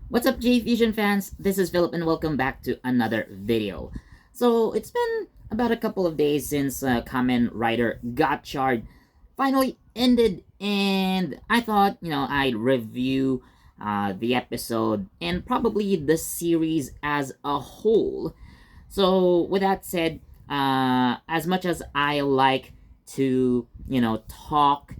What's up, JEFusion fans? This is Philip and welcome back to another video. So, it's been about a couple of days since Kamen Rider Gotchard finally ended, and I thought, I'd review the episode and probably the series as a whole. So, with that said, as much as I like to, talk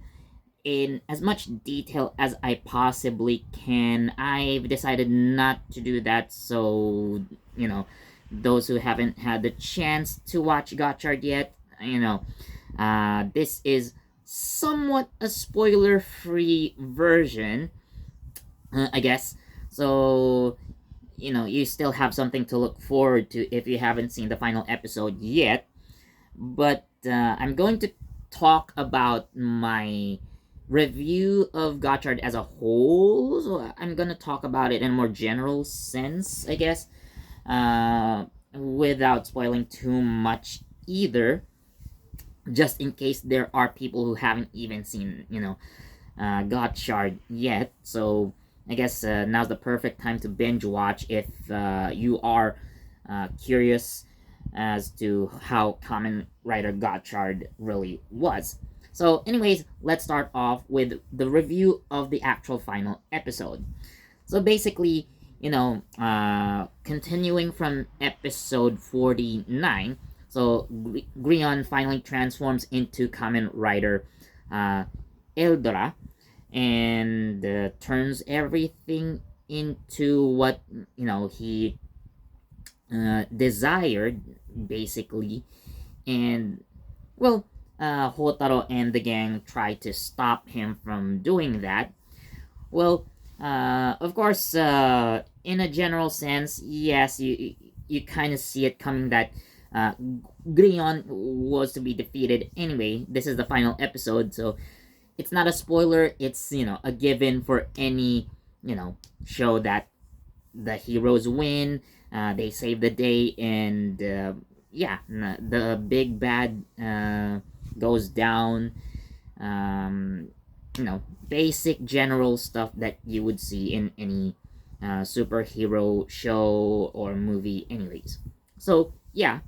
in as much detail as I possibly can. I've decided not to do that, so, those who haven't had the chance to watch Gotchard yet, this is somewhat a spoiler free version, I guess. So, you still have something to look forward to if you haven't seen the final episode yet. But I'm going to talk about my review of Gotchard as a whole. So I'm gonna talk about it in a more general sense, I guess, without spoiling too much either. Just in case there are people who haven't even seen, Gotchard yet. So I guess now's the perfect time to binge watch if you are curious as to how Kamen Rider Gotchard really was. So, anyways, let's start off with the review of the actual final episode. So, basically, continuing from episode 49, so Grion finally transforms into Kamen Rider uh, Eldora and turns everything into what, he desired, basically. And, well, Hotaro and the gang try to stop him from doing that. Well, of course, in a general sense, yes, you kind of see it coming that uh, Grion was to be defeated anyway. This is the final episode, so it's not a spoiler. It's, a given for any, show that the heroes win, they save the day, and yeah, the big bad goes down. Um, basic general stuff that you would see in any superhero show or movie, anyways. So yeah,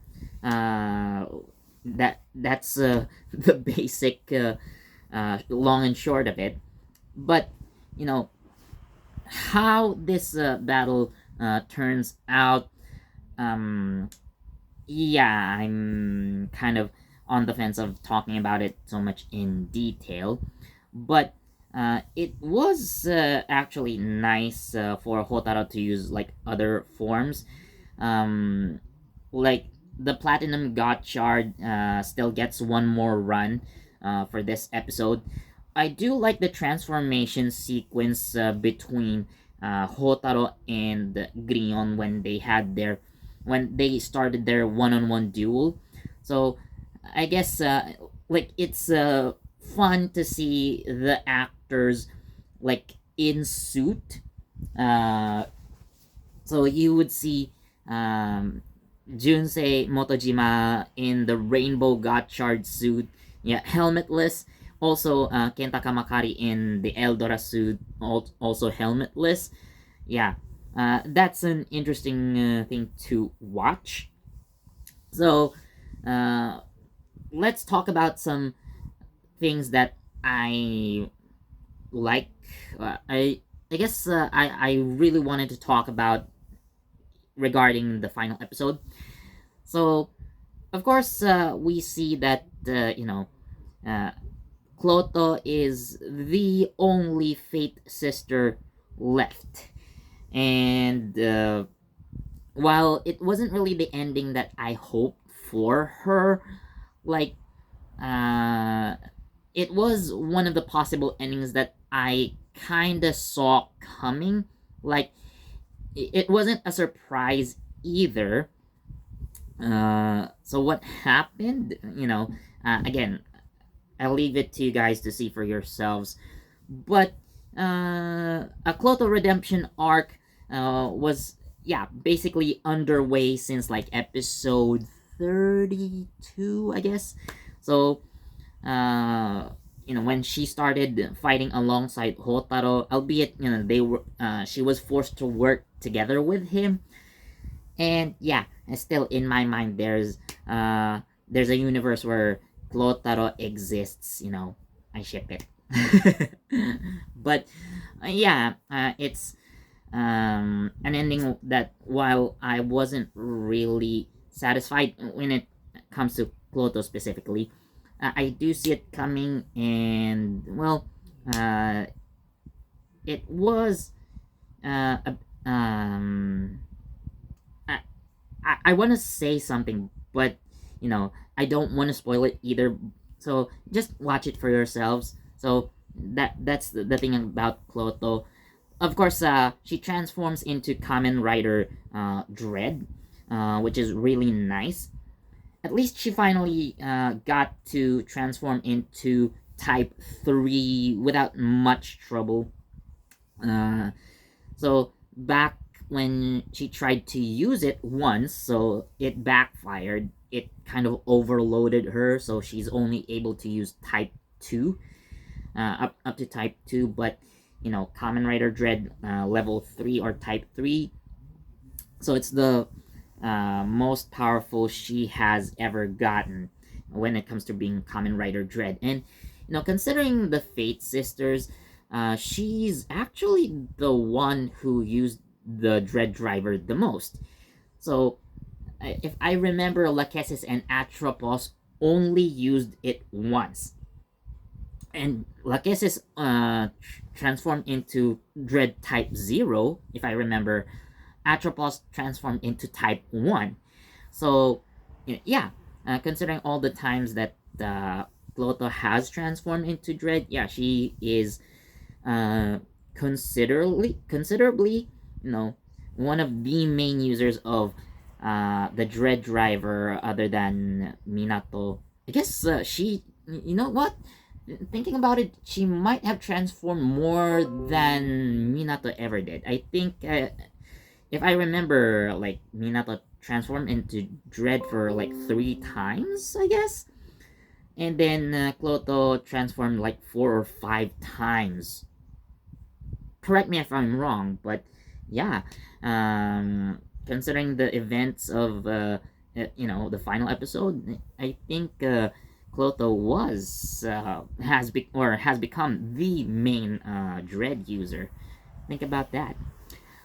uh, that's the basic long and short of it. But you know how this battle turns out, yeah, I'm kind of on the fence of talking about it so much in detail, but it was actually nice for Hotaro to use like other forms, um, like the Platinum Gotchard still gets one more run for this episode. I do like the transformation sequence between Hotaro and Grion when they started their one-on-one duel. So I guess like it's fun to see the actors like in suit. Uh, so you would see Junsei Motojima in the rainbow Gotchard suit, yeah, helmetless. Also, Kenta Kamakari in the Eldora suit, also helmetless. Yeah, that's an interesting thing to watch. So, uh, let's talk about some things that I like. I guess I really wanted to talk about regarding the final episode. So, of course, we see that uh, Cloto is the only Fate sister left, and while it wasn't really the ending that I hoped for her, like uh, it was one of the possible endings that I kind of saw coming. Like it wasn't a surprise either. So what happened? Again, I'll leave it to you guys to see for yourselves. But a Cloto redemption arc was, yeah, basically underway since like episode 32, I guess. So when she started fighting alongside Hotaro, albeit they were she was forced to work together with him. And yeah, still in my mind, there's a universe where Klotaro exists. I ship it. But yeah, it's an ending that, while I wasn't really satisfied when it comes to Kloto specifically, I do see it coming, and well, uh, it was I, I want to say something, but I don't want to spoil it either. So just watch it for yourselves. So that's the thing about Kloto. Of course, she transforms into Kamen Rider Dread, which is really nice. At least she finally got to transform into Type 3 without much trouble. Uh, so back when she tried to use it once, so it backfired. It kind of overloaded her, so she's only able to use Type 2, up to Type 2. But Kamen Rider Dread level 3 or Type 3, so it's the most powerful she has ever gotten when it comes to being Kamen Rider Dread. And considering the Fate sisters, she's actually the one who used the Dread Driver the most. So if I remember, Lachesis and Atropos only used it once, and Lachesis transformed into Dread Type 0, if I remember. Atropos transformed into Type 1. So, yeah, considering all the times that Clotho has transformed into Dread, yeah, she is considerably, one of the main users of the Dread Driver, other than Minato. I guess you know what? Thinking about it, she might have transformed more than Minato ever did. I think, if I remember, like, Minato transformed into Dread for like 3 times, I guess. And then Cloto transformed like 4 or 5 times. Correct me if I'm wrong, but yeah, considering the events of the final episode, I think Cloto has become the main Dread user. Think about that.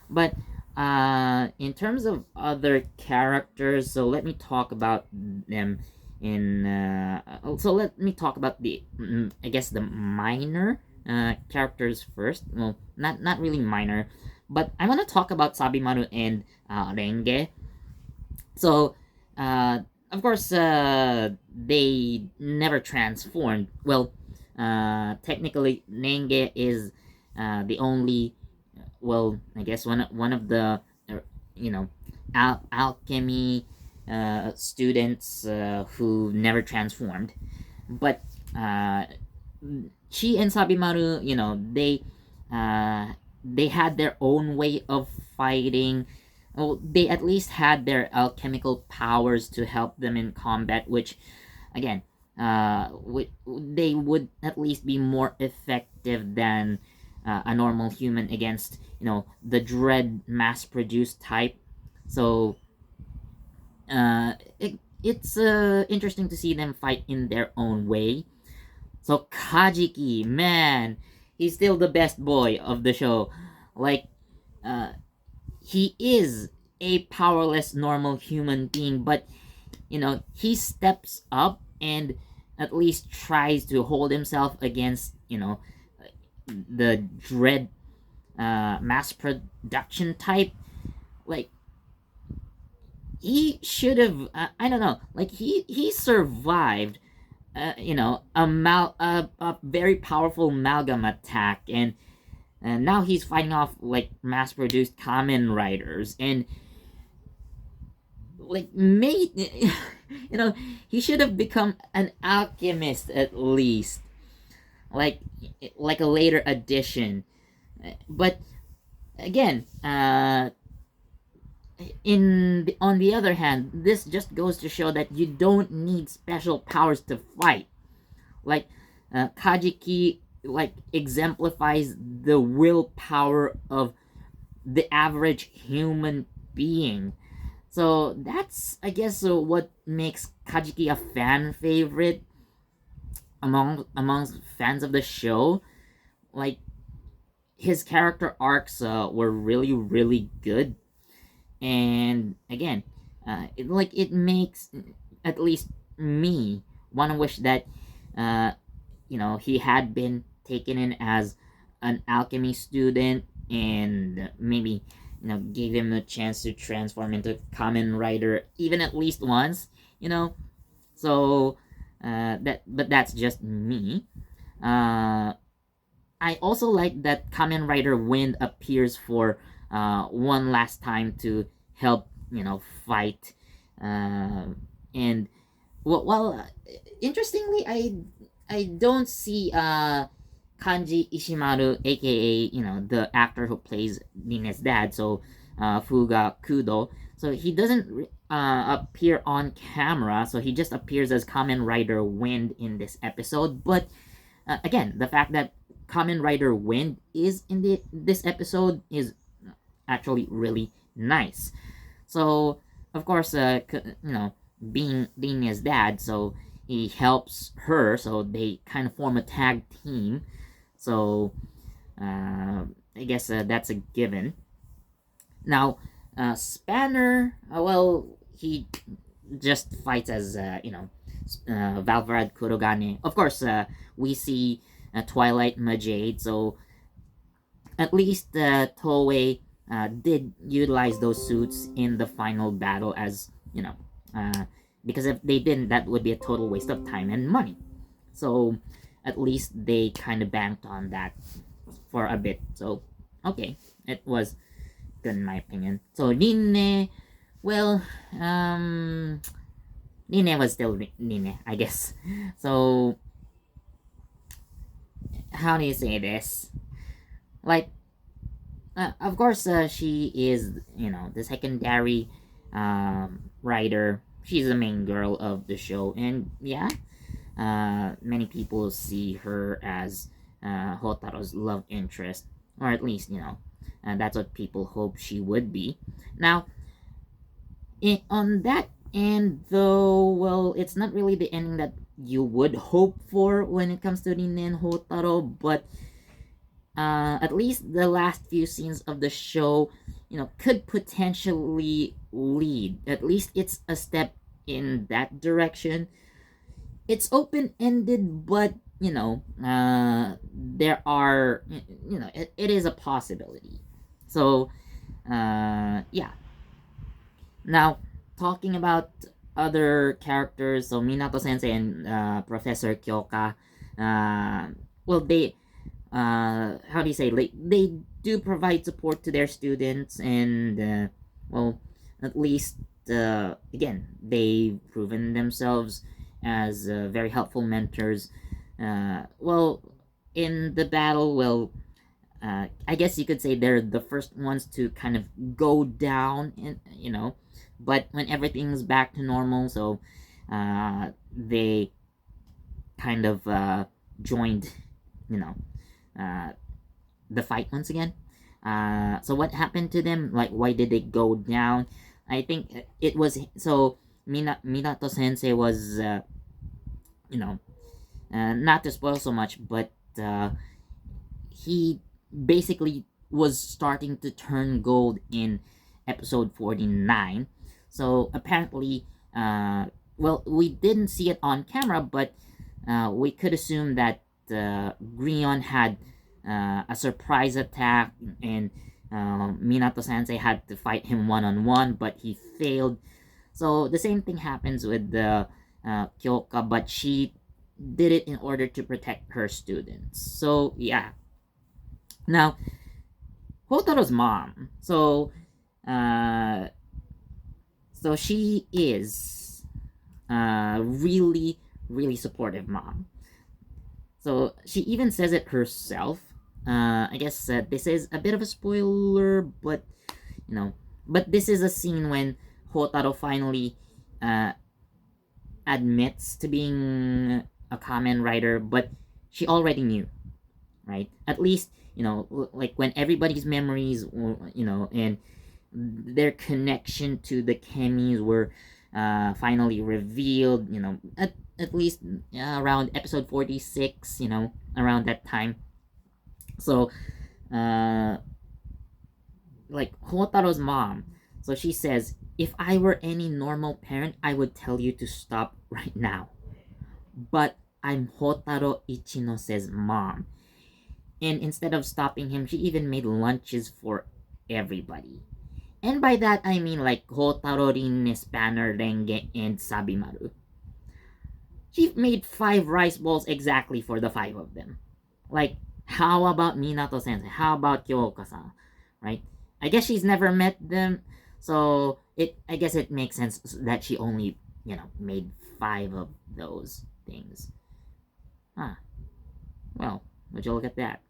But in terms of other characters, so let me talk about them in. So let me talk about I guess the minor characters first. Well, not really minor, but I want to talk about Sabimaru and Renge. So, of course, they never transformed. Well, technically, Renge is the only, well, I guess one of the you know alchemy students who never transformed. But Chi and Sabimaru, they had their own way of fighting. Well, they at least had their alchemical powers to help them in combat, which, again, they would at least be more effective than a normal human against the dread mass-produced type. So it's interesting to see them fight in their own way. So Kajiki, man, he's still the best boy of the show. Like, uh, he is a powerless normal human being, but he steps up and at least tries to hold himself against the dread mass production type. Like, he should have, I don't know, like, he survived a very powerful amalgam attack, and now he's fighting off like mass-produced Kamen Riders, and like made he should have become an alchemist at least, like a later addition. But again, on the other hand, this just goes to show that you don't need special powers to fight. Like, Kajiki like exemplifies the willpower of the average human being. So that's, I guess, what makes Kajiki a fan favorite amongst fans of the show. Like, his character arcs were really really good, and again, it makes at least me want to wish that uh, he had been taken in as an alchemy student, and maybe gave him a chance to transform into Kamen Rider even at least once. You know, so but that's just me. Uh, I also like that Kamen Rider Wind appears for one last time to help fight, uh, and well, interestingly, I don't see Kanji Ishimaru, aka the actor who plays Nine's dad, so Fuga Kudo. So he doesn't appear on camera, so he just appears as Kamen Rider Wind in this episode. But again, the fact that Kamen Rider Wind is in this episode is actually really nice. So of course, being Dina's dad, so he helps her, so they kind of form a tag team. So I guess that's a given. Now, Spanner, well, he just fights as Valvrad Kurogane. Of course, we see Twilight Majade, so at least Toei did utilize those suits in the final battle, as because if they didn't, that would be a total waste of time and money. So at least they kind of banked on that for a bit. So okay, it was good in my opinion. So Rinne, well, Rinne was still Rinne, I guess. So how do you say this? Like, of course, she is, the secondary writer. She's the main girl of the show, and yeah, many people see her as Hotaro's love interest, or at least, that's what people hope she would be. Now, on that end, though, well, it's not really the ending that you would hope for when it comes to Rin and Hotaro, but at least the last few scenes of the show, could potentially lead. At least it's a step in that direction. It's open ended, but there are, it is a possibility. So, yeah. Now, talking about other characters, so Minato Sensei and Professor Kyoka, well, they how do you say, like, they do provide support to their students, and well, at least again, they've proven themselves as very helpful mentors. Well, in the battle, well, I guess you could say they're the first ones to kind of go down, and but when everything's back to normal, so they kind of joined, you know, uh, the fight once again. So what happened to them? Like, why did they go down? I think it was so Minato Sensei was, not to spoil so much, but he basically was starting to turn gold in episode 49. So apparently, well, we didn't see it on camera, but we could assume that Grion had a surprise attack, and Minato Sensei had to fight him one on one, but he failed. So the same thing happens with the Kyoka, but she did it in order to protect her students. So yeah. Now, Hotaro's mom. Uh, so she is really, really supportive mom. So she even says it herself. I guess this is a bit of a spoiler, but but this is a scene when Hotaro finally admits to being a Kamen Rider, but she already knew, right? At least, like when everybody's memories, and their connection to the Kemis were finally revealed, at least around episode 46, around that time. So, uh, like Hotaro's mom, so she says, if I were any normal parent, I would tell you to stop right now. But I'm Hotaro Ichinose's mom. And instead of stopping him, she even made lunches for everybody. And by that, I mean like Hotaro, Rin, Spanner, Renge, and Sabimaru. She made 5 rice balls exactly for the 5 of them. Like, how about Minato Sensei? How about Kyoka-san? Right? I guess she's never met them, so I guess it makes sense that she only, made 5 of those things. Huh. Well, would you look at that?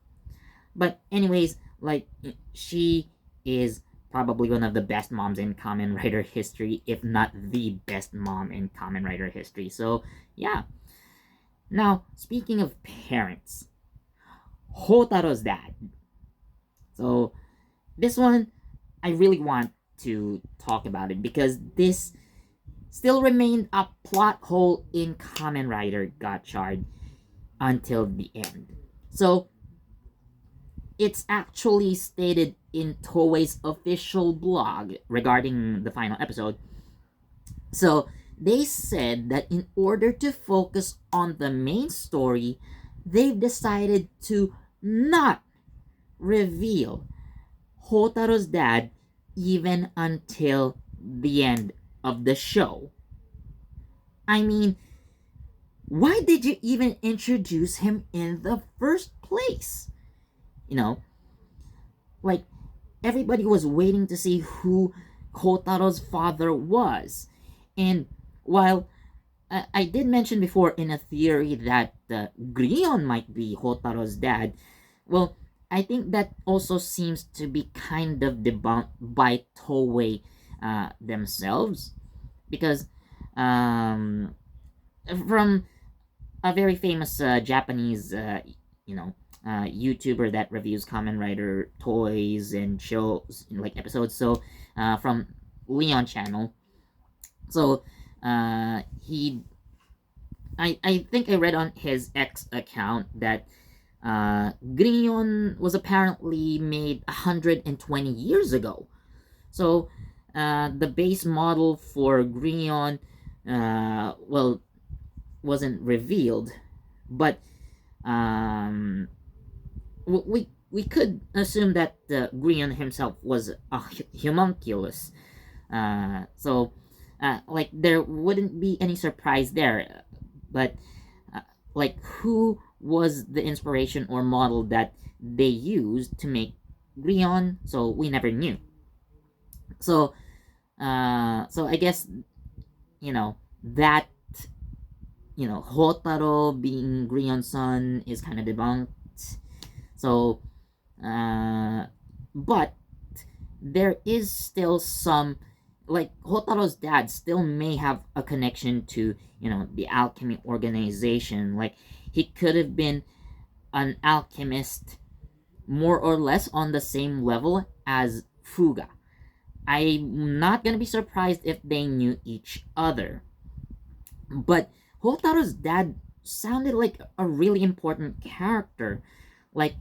But anyways, like, she is probably one of the best moms in Kamen Rider history, if not the best mom in Kamen Rider history. So, yeah. Now, speaking of parents, Hotaro's dad. So, this one, I really want to talk about it because this still remained a plot hole in Kamen Rider Gotchard until the end. So, it's actually stated in Toei's official blog regarding the final episode. So, they said that in order to focus on the main story, they've decided to not reveal Hotaro's dad even until the end of the show. I mean, why did you even introduce him in the first place? Like, everybody was waiting to see who Hotaro's father was. And while I did mention before in a theory that Grion might be Hotaro's dad, well, I think that also seems to be kind of debunked by Toei themselves, because from a very famous Japanese, YouTuber that reviews Kamen Rider toys and shows, like episodes. So, from Leon channel. So, he, I think I read on his X account that Grion was apparently made 120 years ago. So, the base model for Grion, well, wasn't revealed, but we could assume that Grion himself was a homunculus. So, like, there wouldn't be any surprise there. But, like, who was the inspiration or model that they used to make Grion? So we never knew. So, so I guess, that, Hotaro being Grion's son is kind of debunked. So, but there is still some, like, Hotaro's dad still may have a connection to, the alchemy organization. Like, he could have been an alchemist more or less on the same level as Fuga. I'm not gonna be surprised if they knew each other. But Hotaro's dad sounded like a really important character. Like,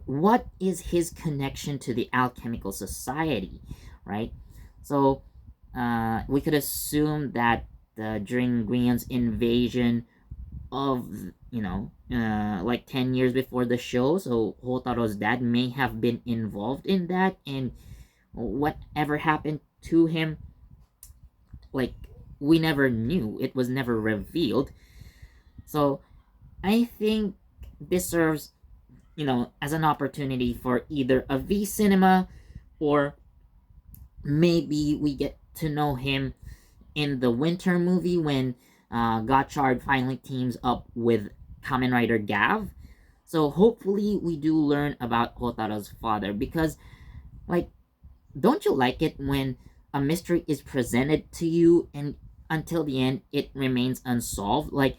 what is his connection to the alchemical society, right? So, we could assume that during Grion's invasion of, like 10 years before the show, so Hotaro's dad may have been involved in that, and whatever happened to him, like, we never knew. It was never revealed. So, I think this serves, as an opportunity for either a V cinema, or maybe we get to know him in the winter movie when Gotchard finally teams up with Kamen Rider Gav. So hopefully we do learn about Hotaro's father, because, like, don't you like it when a mystery is presented to you and until the end it remains unsolved? Like,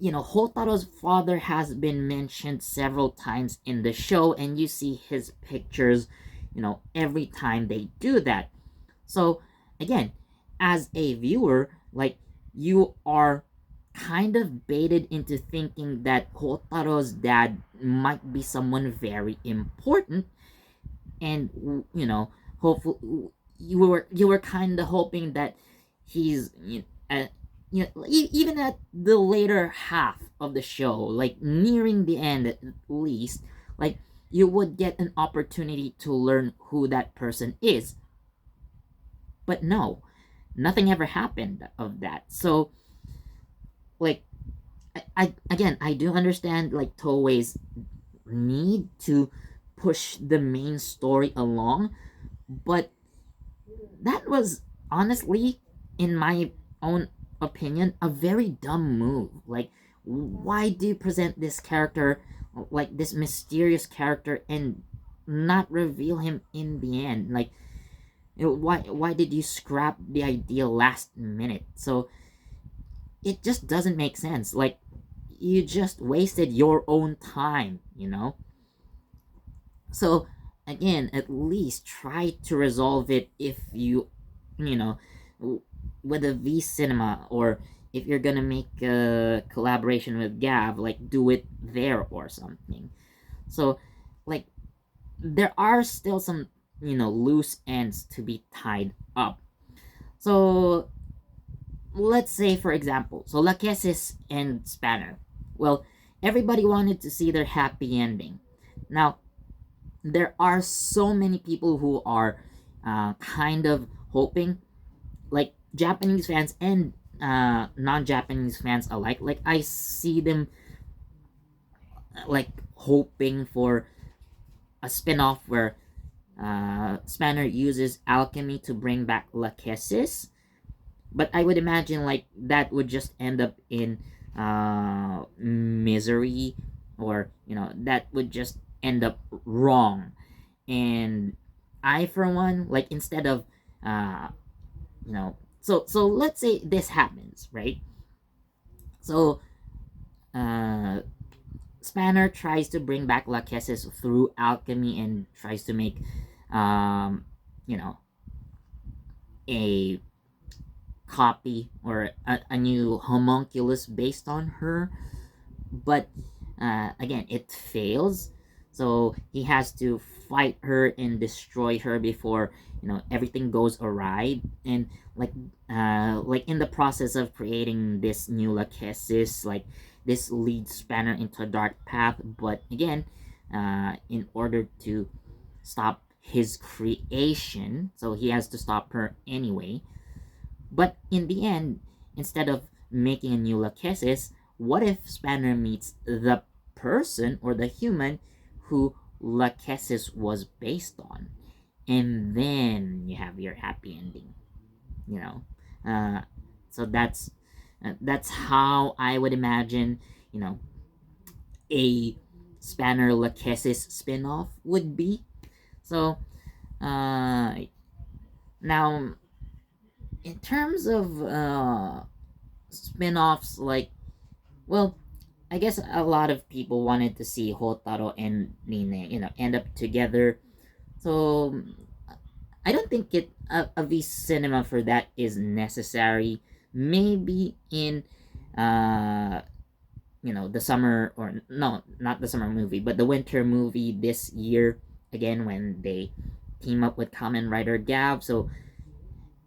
Hotaro's father has been mentioned several times in the show, and you see his pictures, every time they do that. So, again, as a viewer, like, you are kind of baited into thinking that Hotaro's dad might be someone very important, and hopefully you were kind of hoping that he's even at the later half of the show, like nearing the end at least, like, you would get an opportunity to learn who that person is. But no, nothing ever happened of that. So, like, I do understand, like, Toei's need to push the main story along, but that was honestly, in my own opinion, a very dumb move. Like, why do you present this character, like this mysterious character, and not reveal him in the end? Like, why did you scrap the idea last minute? So it just doesn't make sense. Like, you just wasted your own time. So, again, at least try to resolve it, if you know with a V Cinema, or if you're gonna make a collaboration with Gav, like, do it there or something. So, like, there are still some loose ends to be tied up. So, let's say, for example, so Lachesis and Spanner. Well, everybody wanted to see their happy ending. Now, there are so many people who are kind of hoping, like Japanese fans and non-Japanese fans alike. Like, I see them, like, hoping for a spin-off where Spanner uses alchemy to bring back Lachesis, but I would imagine, like, that would just end up in misery, or that would just end up wrong. And I, for one, like, instead of so let's say this happens, right? So uh Spanner tries to bring back Lachesis through alchemy, and tries to make um you know a copy, or a new homunculus based on her. But again, it fails. So he has to fight her and destroy her before everything goes awry. And, like in the process of creating this new Lachesis, like, this leads Spanner into a dark path. But again, in order to stop his creation, so he has to stop her anyway. But in the end, instead of making a new Lachesis, what if Spanner meets the person, or the human, who Lachesis was based on? And then you have your happy ending. You know, uh, so that's how I would imagine, a Spanner Lachesis spin-off would be. So, now, in terms of spin-offs, like, well, I guess a lot of people wanted to see Hotaro and Nine, end up together. So I don't think a V cinema for that is necessary. Maybe in the summer, or no, not the summer movie, but the winter movie this year, again, when they team up with Kamen Rider Gav. So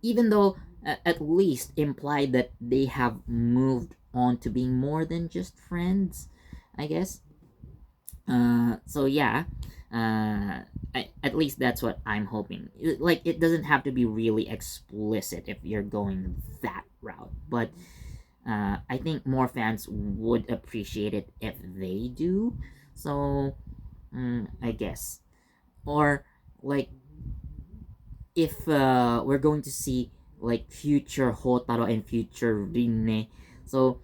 even though at least implied that they have moved on to being more than just friends, I guess. So yeah, at least that's what I'm hoping. Like, it doesn't have to be really explicit if you're going that route, but I think more fans would appreciate it if they do. So, I guess. Or, like, if we're going to see, like, future Hotaro and future Rinne. So,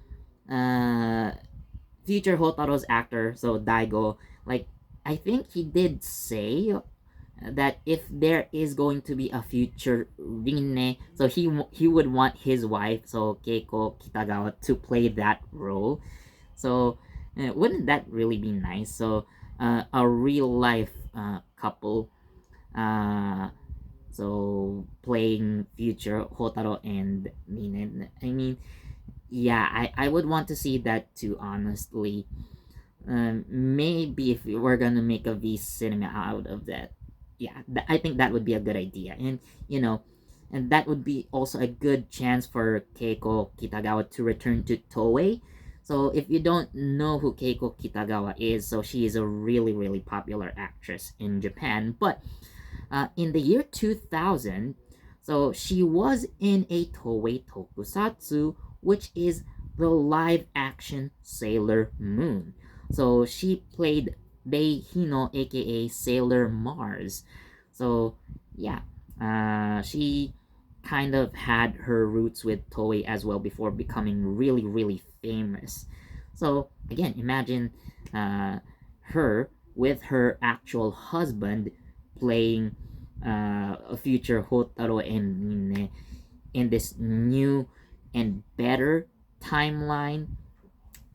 uh, future Hotaro's actor, so Daigo, like, I think he did say that if there is going to be a future Rinne, so he would want his wife, so Keiko Kitagawa, to play that role. So wouldn't that really be nice? So a real life couple, uh, so playing future Hotaro and Minen. I mean, yeah, I would want to see that too, honestly. Maybe if we were gonna make a V cinema out of that, yeah, I think that would be a good idea. And you know, and that would be also a good chance for Keiko Kitagawa to return to Toei. So if you don't know who Keiko Kitagawa is, so she is a really popular actress in Japan. But in the year 2000, so she was in a Toei tokusatsu, which is the live action Sailor Moon. So she played Bei Hino, aka Sailor Mars. So yeah, she kind of had her roots with Toei as well before becoming really famous. So again, imagine her with her actual husband playing a future Hotaro and Mine in this new and better timeline.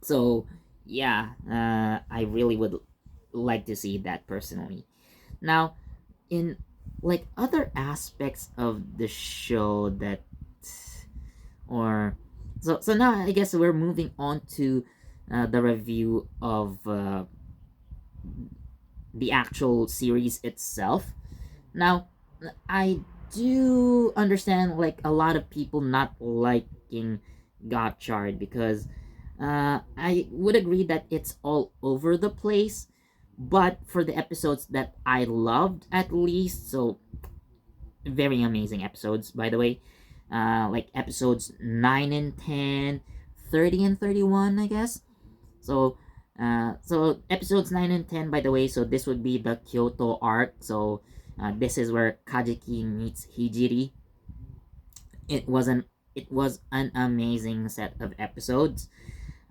So yeah, I really would like to see that personally. Now, in like other aspects of the show that, or so now I guess we're moving on to the review of the actual series itself. Now, I do understand like a lot of people not liking Gotchard because I would agree that it's all over the place. But for the episodes that I loved, at least, so very amazing episodes, by the way, like episodes 9 and 10, 30 and 31, I guess. So, so episodes 9 and 10, by the way, so this would be the Kyoto arc. So, this is where Kajiki meets Hijiri. It was an it was an amazing set of episodes.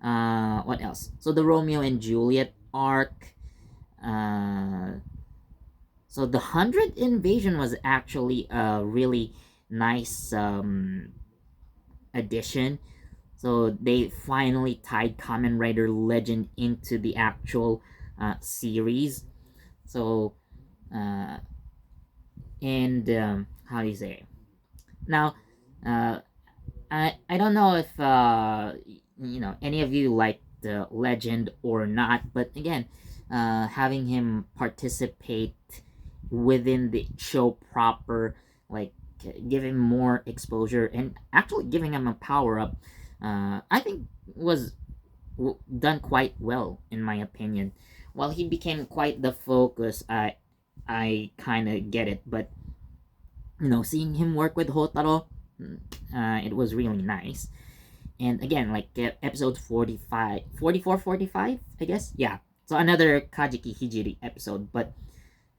What else? So the Romeo and Juliet arc. Uh, so the 100 invasion was actually a really nice addition. So they finally tied Kamen Rider Legend into the actual series. So uh, and how do you say it? Now, uh, I don't know if any of you like the Legend or not, but again, having him participate within the show proper, like give him more exposure and actually giving him a power up, I think was done quite well in my opinion. While he became quite the focus, I kind of get it, but seeing him work with Hotaro, it was really nice. And again, like episode 45, 44, 45, I guess. Yeah. So another Kajiki Hijiri episode, but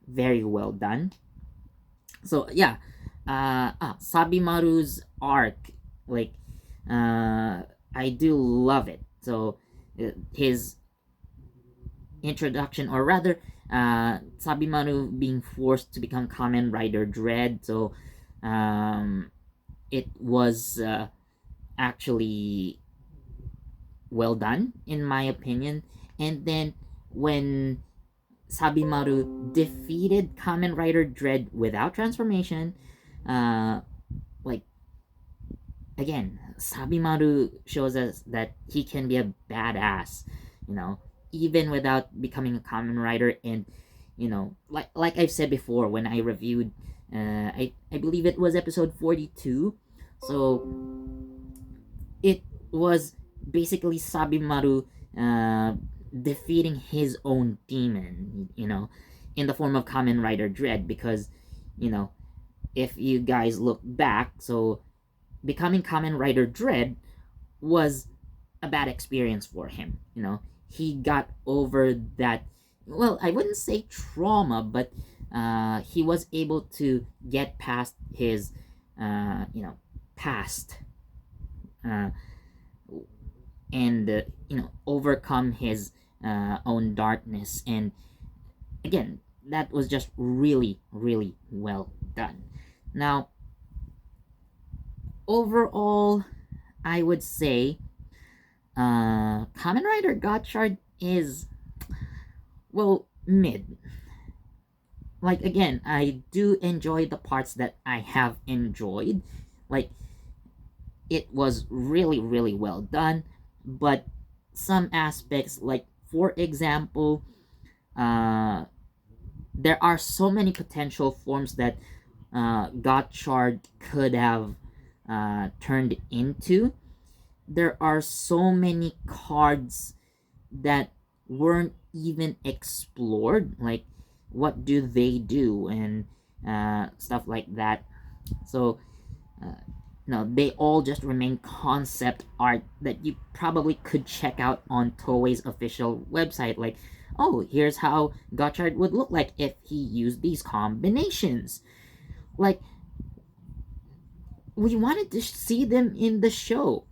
very well done. So yeah, Sabimaru's arc, like, I do love it. So his introduction, or rather, Sabimaru being forced to become Kamen Rider Dread. So, it was actually well done in my opinion. And then when Sabimaru defeated Kamen Rider Dread without transformation, uh, like again, Sabimaru shows us that he can be a badass, you know, even without becoming a Kamen Rider. And like I've said before when I reviewed, I believe it was episode 42. So it was basically Sabimaru defeating his own demon, in the form of Kamen Rider Dread. Because, you know, if you guys look back, so becoming Kamen Rider Dread was a bad experience for him. He got over that. Well, I wouldn't say trauma, but he was able to get past his, past, uh, and overcome his own darkness. And again, that was just really well done. Now, overall, I would say Kamen Rider Gotchard is, well, mid. Like, again, I do enjoy the parts that I have enjoyed. Like, it was really, really well done, but some aspects, like, for example, uh, there are so many potential forms that Gotchard could have turned into. There are so many cards that weren't even explored, like what do they do and stuff like that. So no, they all just remain concept art that you probably could check out on Toei's official website. Like, oh, here's how Gotchard would look like if he used these combinations. Like, we wanted to see them in the show.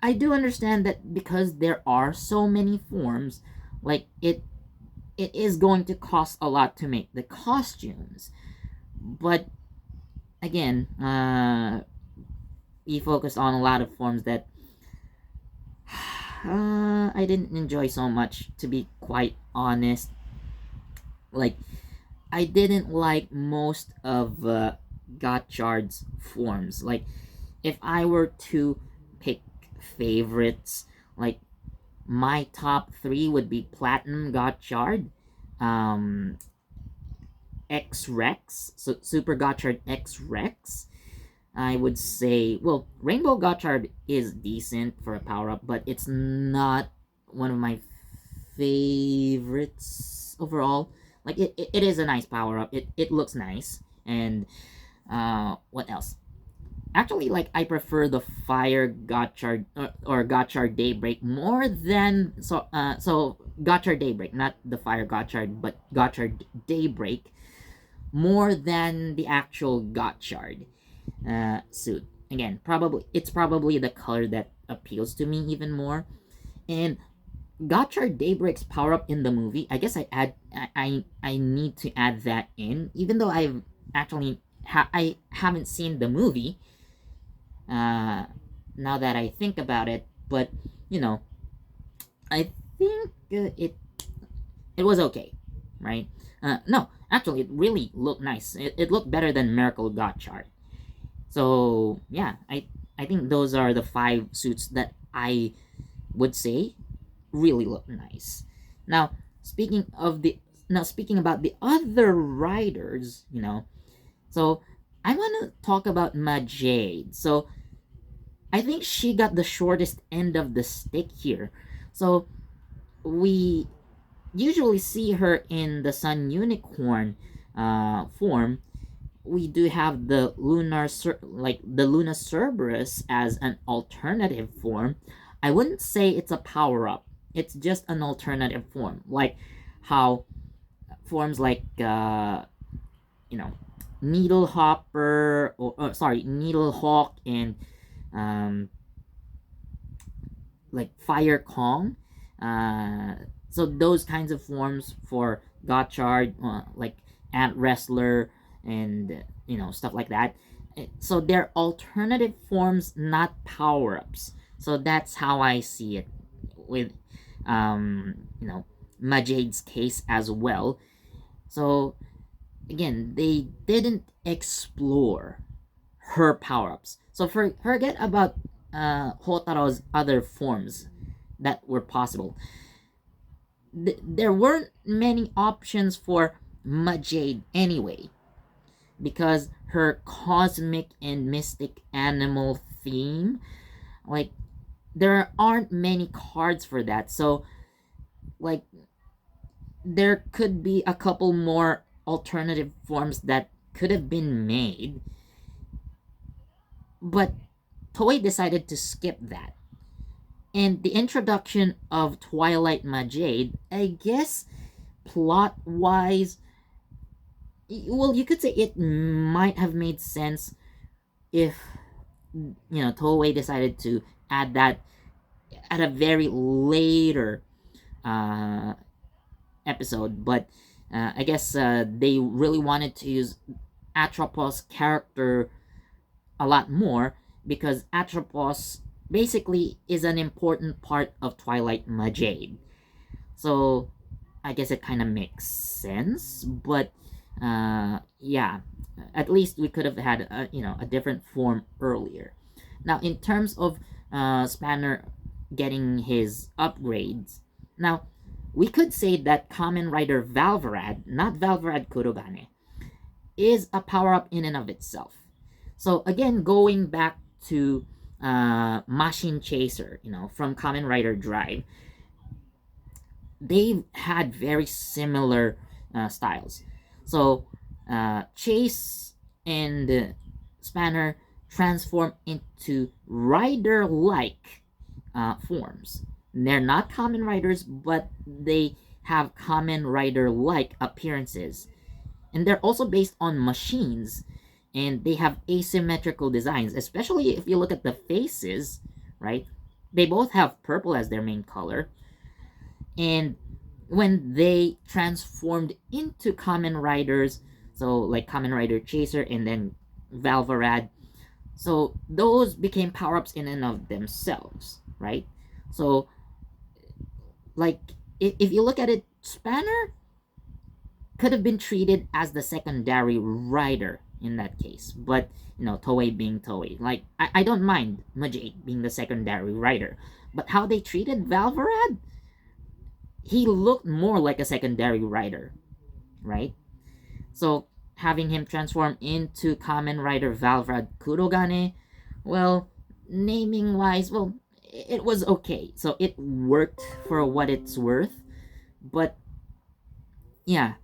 I do understand that because there are so many forms, like it is going to cost a lot to make the costumes. But again, we focused on a lot of forms that I didn't enjoy so much, to be quite honest. Like, I didn't like most of Gotchard's forms. Like, if I were to pick favorites, like, my top three would be Platinum Gotchard, um, X Rex, so Super Gotchard X Rex. I would say, well, Rainbow Gotchard is decent for a power up, but it's not one of my favorites overall. Like, it is a nice power up. It looks nice. And what else? Actually, like, I prefer the Fire Gotchard or Gotchard Daybreak more than so Gotchard Daybreak, not the Fire Gotchard, but Gotchard Daybreak more than the actual Gotchard suit. Again, probably the color that appeals to me even more. And Gotchard Daybreak's power up in the movie, I guess I need to add that in, even though I've actually I haven't seen the movie. Now that I think about it, but you know, I think it was okay, right? No, actually, it really looked nice. It looked better than Miracle Gotchard. So yeah, I think those are the five suits that I would say really look nice. Now, speaking about the other riders, so I want to talk about Majade. So I think she got the shortest end of the stick here. So we usually see her in the Sun Unicorn form. We do have the the Luna Cerberus as an alternative form. I wouldn't say it's a power up. It's just an alternative form, like how forms like you know Needle Hopper or sorry Needle Hawk and um, like Fire Kong. So those kinds of forms for Gotchard, like Ant Wrestler, and stuff like that. So they're alternative forms, not power ups. So that's how I see it with Majade's case as well. So again, they didn't explore her power ups. So forget about Hotaro's other forms that were possible. There weren't many options for Majade anyway, because her cosmic and mystic animal theme, like, there aren't many cards for that. So, like, there could be a couple more alternative forms that could have been made, but Toei decided to skip that. And the introduction of Twilight Majade, I guess, plot wise, well, you could say it might have made sense if Toei decided to add that at a very later uh, episode. But I guess they really wanted to use Atropos' character a lot more, because Atropos basically is an important part of Twilight Majade. So I guess it kind of makes sense, but yeah, at least we could have had a different form earlier. Now, in terms of Spanner getting his upgrades, now we could say that Kamen Rider Valvarad, not Valvarad Kurogane, is a power up in and of itself. So again, going back to Machine Chaser, from Kamen Rider Drive, they had very similar styles. So Chase and Spanner transform into rider-like forms. They're not Kamen Riders, but they have Kamen Rider-like appearances. And they're also based on machines, and they have asymmetrical designs, especially if you look at the faces, right? They both have purple as their main color, and when they transformed into Kamen Riders, so like Kamen Rider Chaser and then Valvarad, so those became power-ups in and of themselves, right? So like if you look at it, Spanner could have been treated as the secondary rider in that case, but Toei being Toei, like I don't mind Majate being the secondary rider, but how they treated Valvarad, he looked more like a secondary rider, right? So having him transform into Kamen Rider Valvrad Kurogane, well, naming wise, well, it was okay. So it worked for what it's worth, but yeah,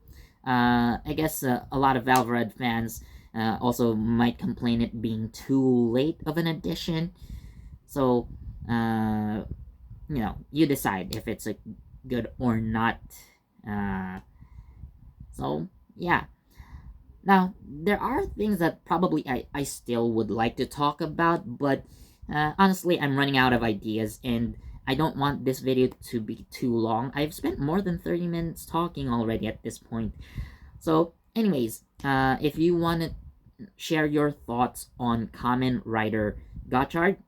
I guess a lot of Valvrad fans also might complain it being too late of an addition. So, you decide if it's a good or not. Uh, so yeah. Now there are things that probably I still would like to talk about, but honestly I'm running out of ideas, and I don't want this video to be too long. I've spent more than 30 minutes talking already at this point. So anyways, if you want to share your thoughts on Kamen Rider Gotchard,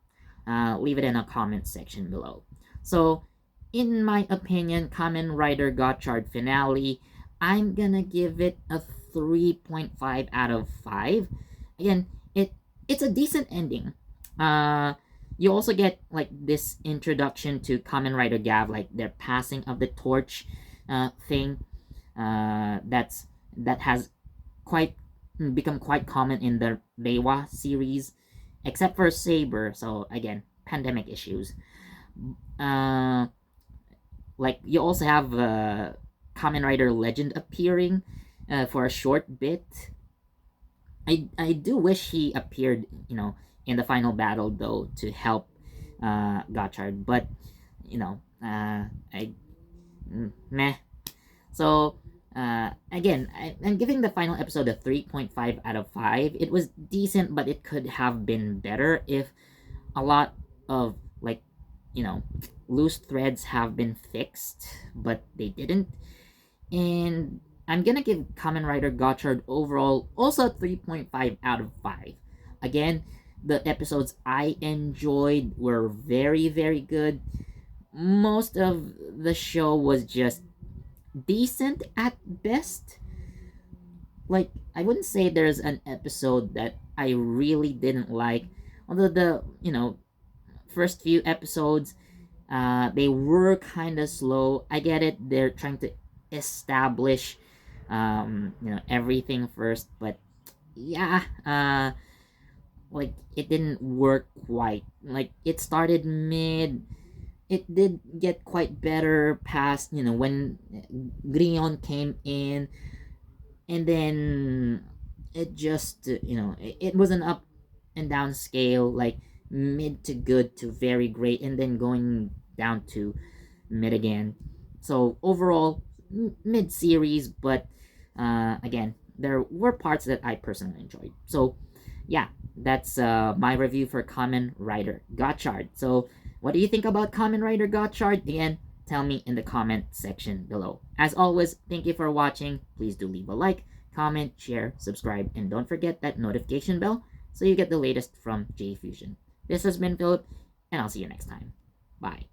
leave it in a comment section below. So, in my opinion, Kamen Rider Gotchard finale, I'm gonna give it a 3.5 out of 5. Again, it's a decent ending. You also get like this introduction to Kamen Rider Gav, like their passing of the torch thing. That has quite become quite common in the Reiwa series, except for Saber. So again, pandemic issues. Uh, like you also have Kamen Rider Legend appearing for a short bit. I do wish he appeared, in the final battle though to help Gotchard, but I meh. So again, I'm giving the final episode a 3.5 out of 5. It was decent, but it could have been better if a lot of like loose threads have been fixed, but they didn't. And I'm gonna give Kamen Rider Gotchard overall also 3.5 out of 5. Again, the episodes I enjoyed were very, very good. Most of the show was just decent at best. Like, I wouldn't say there's an episode that I really didn't like. Although the, first few episodes, they were kind of slow. I get it. They're trying to establish, everything first. But, yeah, like, it didn't work quite. Like, it started mid. It did get quite better past, when Grion came in. And then it just, it was an up and down scale, like mid to good to very great, and then going down to mid again. So overall, mid series, but again, there were parts that I personally enjoyed. So yeah, that's my review for Kamen Rider Gotchard. So what do you think about Kamen Rider Gotchard? Again, tell me in the comment section below. As always, thank you for watching. Please do leave a like, comment, share, subscribe, and don't forget that notification bell so you get the latest from JEFusion. This has been Philip, and I'll see you next time. Bye.